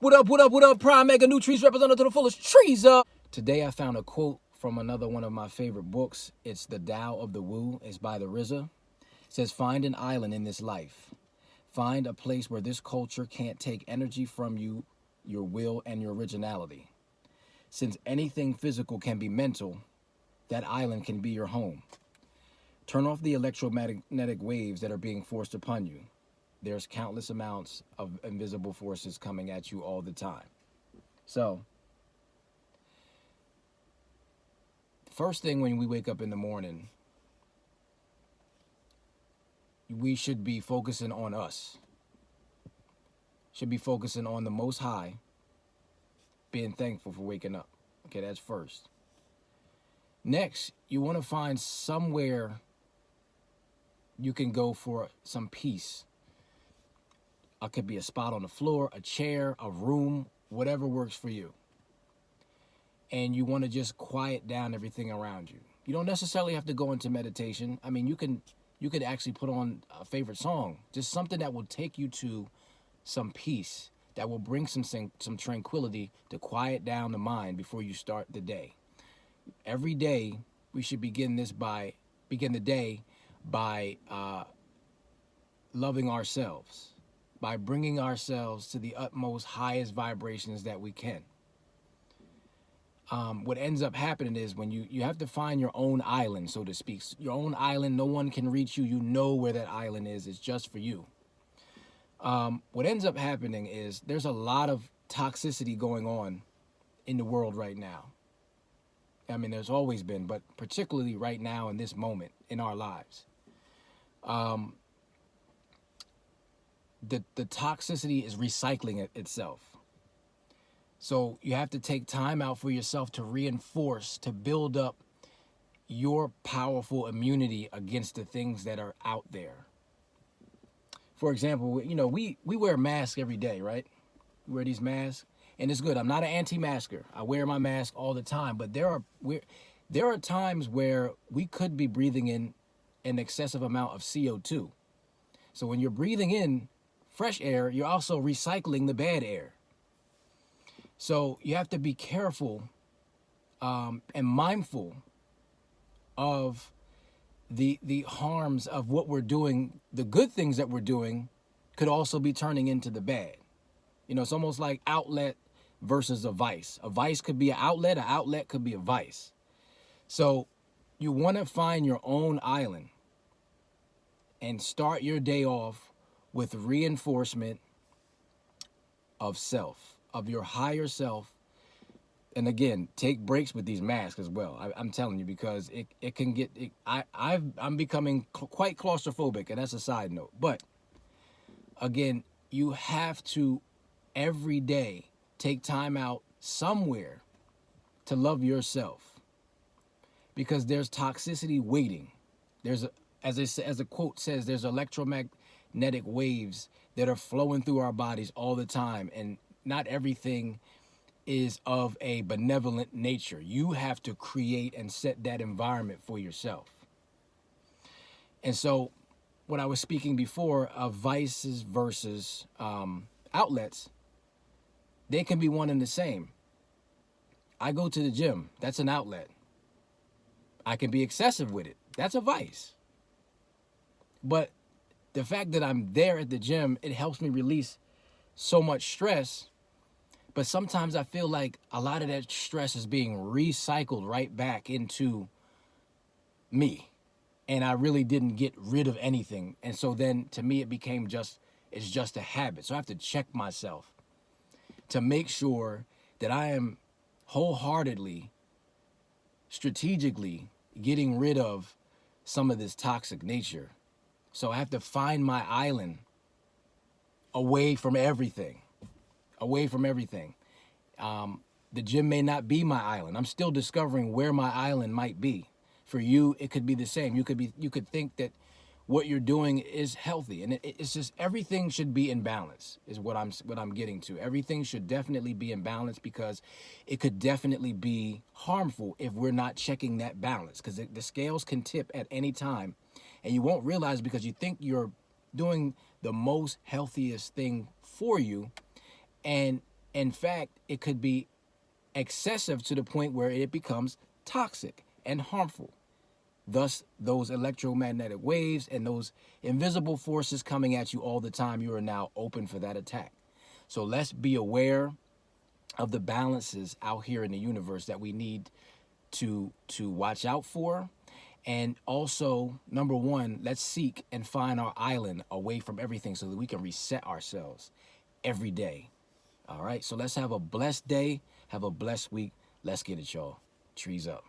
What up, what up, what up? Prime Mega Nu-Treez representative to the fullest trees up. Today I found a quote from another one of my favorite books. It's The Tao of the Wu. It's by the RZA. It says, find an island in this life. Find a place where this culture can't take energy from you, your will, and your originality. Since anything physical can be mental, that island can be your home. Turn off the electromagnetic waves that are being forced upon you. There's countless amounts of invisible forces coming at you all the time. So, first thing when we wake up in the morning, we should be focusing on us. Should be focusing on the Most High, being thankful for waking up. Okay, that's first. Next, you want to find somewhere you can go for some peace. It could be a spot on the floor, a chair, a room, whatever works for you. And you want to just quiet down everything around you. You don't necessarily have to go into meditation. I mean, you could actually put on a favorite song, just something that will take you to some peace, that will bring some tranquility to quiet down the mind before you start the day. Every day, we should begin the day by loving ourselves, by bringing ourselves to the utmost highest vibrations that we can. What ends up happening is when you have to find your own island, so to speak. Your own island, no one can reach you. You know where that island is. It's just for you. What ends up happening is there's a lot of toxicity going on in the world right now. I mean, there's always been, but particularly right now in this moment in our lives. The toxicity is recycling itself. So you have to take time out for yourself to reinforce, to build up your powerful immunity against the things that are out there. For example, you know, we wear masks every day, right? We wear these masks, and it's good. I'm not an anti-masker. I wear my mask all the time, but there are times where we could be breathing in an excessive amount of CO2. So when you're breathing in fresh air, you're also recycling the bad air. So you have to be careful and mindful of the harms of what we're doing. The good things that we're doing could also be turning into the bad. You know, it's almost like outlet versus a vice. A vice could be an outlet could be a vice. So you want to find your own island and start your day off with reinforcement of self, of your higher self. And again, take breaks with these masks as well. I'm telling you, because it can get, I'm becoming quite claustrophobic, and that's a side note. But again, you have to every day take time out somewhere to love yourself, because there's toxicity waiting. There's as the quote says, there's electromagnetic waves that are flowing through our bodies all the time, and not everything is of a benevolent nature. You have to create and set that environment for yourself. And so when I was speaking before of vices versus outlets, they can be one and the same. I go to the gym. That's an outlet. I can be excessive with it. That's a vice. But the fact that I'm there at the gym, it helps me release so much stress. But sometimes I feel like a lot of that stress is being recycled right back into me. And I really didn't get rid of anything. And so then to me, it became it's just a habit. So I have to check myself to make sure that I am wholeheartedly, strategically getting rid of some of this toxic nature. So I have to find my island away from everything. Away from everything. The gym may not be my island. I'm still discovering where my island might be. For you, it could be the same. You could think that what you're doing is healthy, and it's just everything should be in balance. Is what I'm getting to. Everything should definitely be in balance, because it could definitely be harmful if we're not checking that balance. Because the scales can tip at any time, and you won't realize, because you think you're doing the most healthiest thing for you, and In fact, it could be excessive to the point where it becomes toxic and harmful. Thus, those electromagnetic waves and those invisible forces coming at you all the time, you are now open for that attack. So let's be aware of the balances out here in the universe that we need to watch out for. And also, number one, let's seek and find our island away from everything so that we can reset ourselves every day. All right, so let's have a blessed day, have a blessed week. Let's get it, y'all. Trees up.